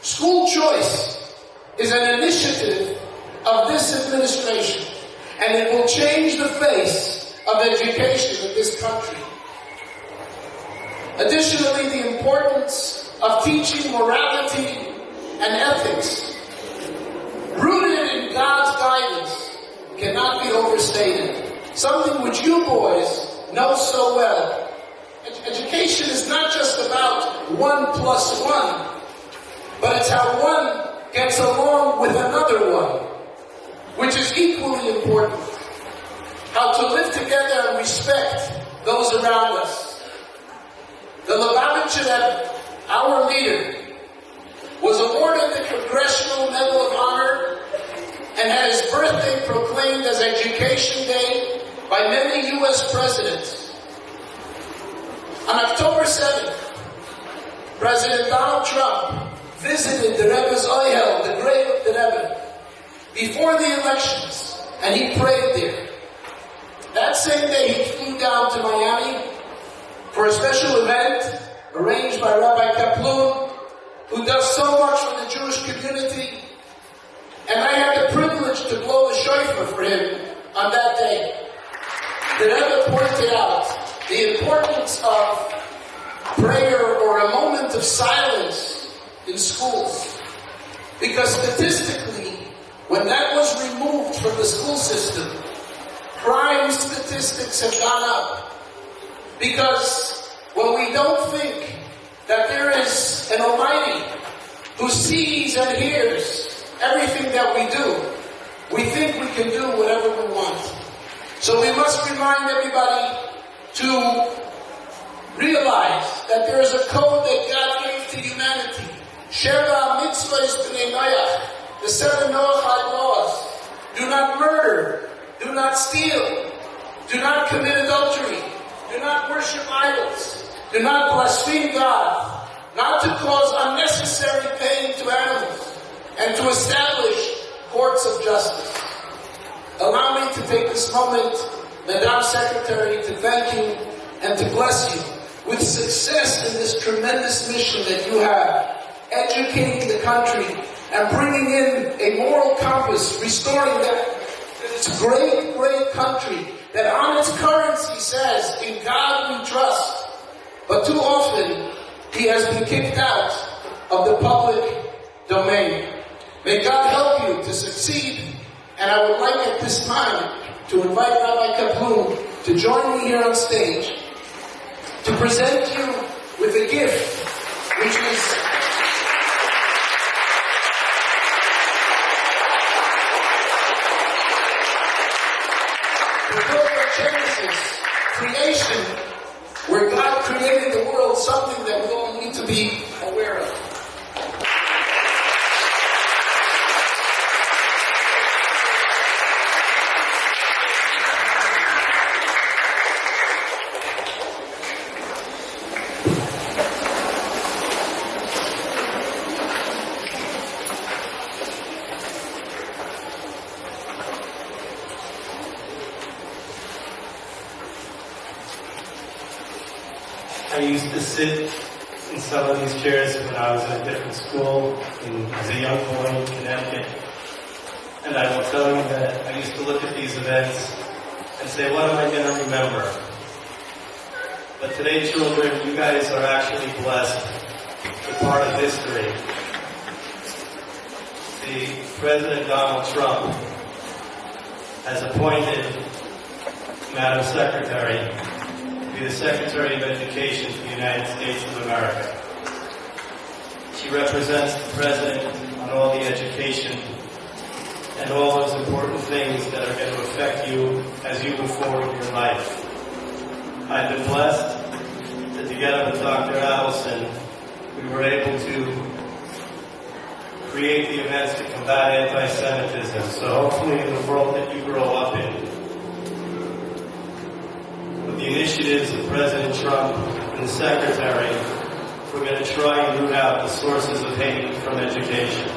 School choice is an initiative of this administration, and it will change the face of education in this country. Additionally, the importance of teaching morality and ethics, rooted in God's guidance, cannot be overstated. Something which you boys know so well. Education is not just about 1 plus 1, but it's how one gets along with another one, which is equally important. How to live together and respect those around us. The Lubavitch Educational Center, our leader, was awarded the Congressional Medal of Honor and had his birthday proclaimed as Education Day by many U.S. presidents. On October 7th, President Donald Trump visited the Rebbe's Ohel, the grave of the Rebbe, before the elections, and he prayed there. That same day, he flew down to Miami for a special event arranged by Rabbi Kaplan, who does so much for the Jewish community. And I had the privilege to blow the shofar for him on that day. The Rebbe pointed out the importance of prayer or a moment of silence in schools. Because statistically, when that was removed from the school system, crime statistics have gone up. Because when we don't think that there is an Almighty who sees and hears everything that we do, we think we can do whatever we want. So we must remind everybody to realize that there is a code that God gave to humanity. Sheva mitzvahs b'nei Noach, the 7 Noahide laws. Do not murder, do not steal, do not commit adultery, do not worship idols, do not blaspheme God, not to cause unnecessary pain to animals, and to establish courts of justice. Allow me to take this moment, Madam Secretary, to thank you and to bless you with success in this tremendous mission that you have, educating the country and bringing in a moral compass, restoring this great, great country that on its currency says, in God we trust. But too often, he has been kicked out of the public domain. May God help you to succeed. And I would like at this time to invite Rabbi Kaplan to join me here on stage to present you with a gift, which is the book of Genesis, creation, where God created the world, something that we all need to be aware of. I used to sit in some of these chairs when I was in a different school as a young boy in Connecticut. And I will tell you that I used to look at these events and say, what am I going to remember? But today, children, you guys are actually blessed with part of history. The President Donald Trump has appointed Madam Secretary to be the Secretary of Education for the United States of America. She represents the President on all the education and all those important things that are going to affect you as you move forward in your life. I've been blessed that together with Dr. Adelson, we were able to create the events to combat anti-Semitism. So hopefully in the world that you grow up in, with the initiatives of President Trump and the Secretary, we're going to try and root out the sources of hate from education.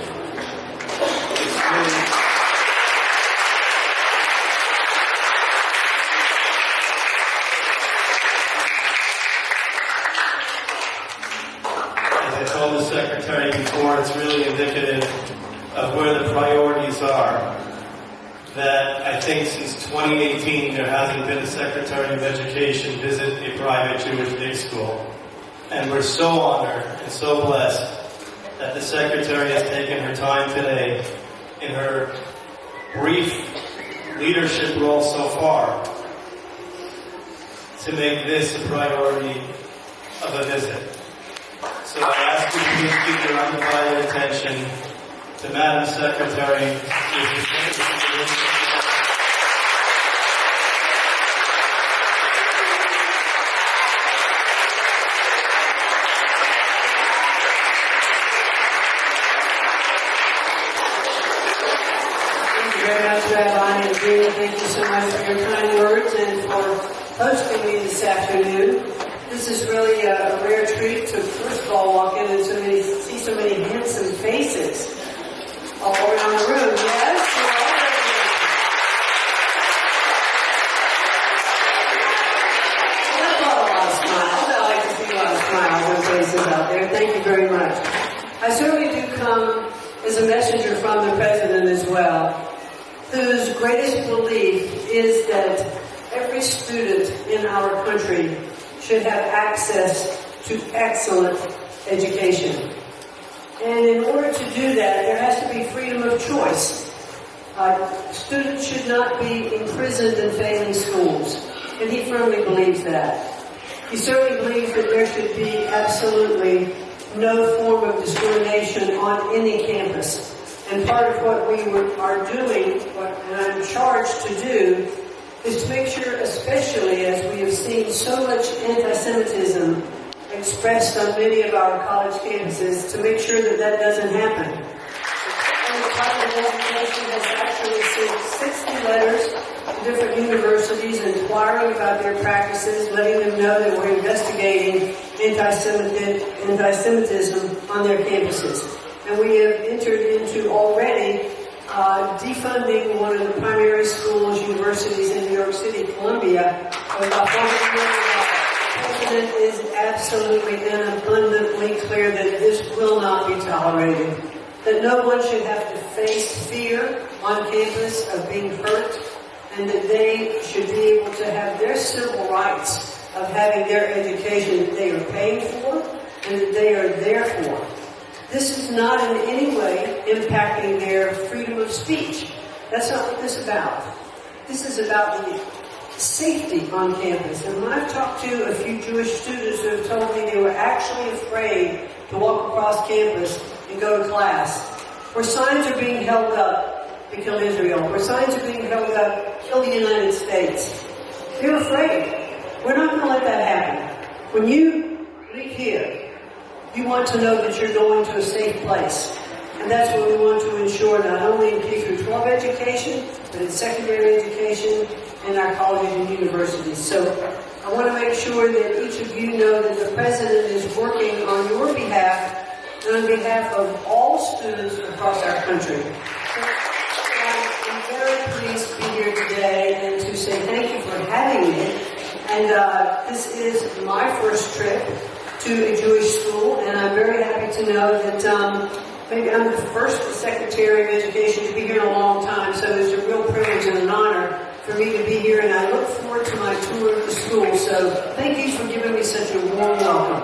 As I told the Secretary before, before, it's really indicative of where the priorities are. That I think since 2018 there hasn't been a Secretary of Education visit a private Jewish day school. And we're so honored and so blessed that the Secretary has taken her time today in her brief leadership role so far to make this a priority of a visit. So I ask you to please keep your undivided attention to Madam Secretary. Rabbi and Gina, thank you so much for your kind words and for hosting me this afternoon. This is really a rare treat to first of all walk in and see so many handsome faces all around the room. Yes, you're all very good. I brought a lot of smiles. I like to see a lot of smiles and faces out there. Thank you very much. I certainly do come as a messenger from the President as well, whose greatest belief is that every student in our country should have access to excellent education. And in order to do that, there has to be freedom of choice. Students should not be imprisoned in failing schools, and he firmly believes that. He certainly believes that there should be absolutely no form of discrimination on any campus. And part of what we are doing, and I'm charged to do, is to make sure, especially as we have seen so much anti-Semitism expressed on many of our college campuses, to make sure that that doesn't happen. And the Department of Education has actually sent 60 letters to different universities inquiring about their practices, letting them know that we're investigating anti-Semitism on their campuses. And we have entered into already defunding one of the primary schools, universities in New York City, Columbia, of about $100 million. The President is absolutely and abundantly clear that this will not be tolerated, that no one should have to face fear on campus of being hurt, and that they should be able to have their civil rights of having their education that they are paying for and that they are there for. This is not in any way impacting their freedom of speech. That's not what this is about. This is about the safety on campus. And when I've talked to a few Jewish students who have told me they were actually afraid to walk across campus and go to class, where signs are being held up to kill Israel, where signs are being held up to kill the United States, they're afraid. We're not going to let that happen. When you leave here, you want to know that you're going to a safe place. And that's what we want to ensure, not only in K-12 education, but in secondary education and our colleges and universities. So I want to make sure that each of you know that the President is working on your behalf and on behalf of all students across our country. So I'm very pleased to be here today and to say thank you for having me. And this is my first trip to a Jewish school, and I'm very happy to know that maybe I'm the first Secretary of Education to be here in a long time, so it's a real privilege and an honor for me to be here, and I look forward to my tour of the school. So thank you for giving me such a warm welcome.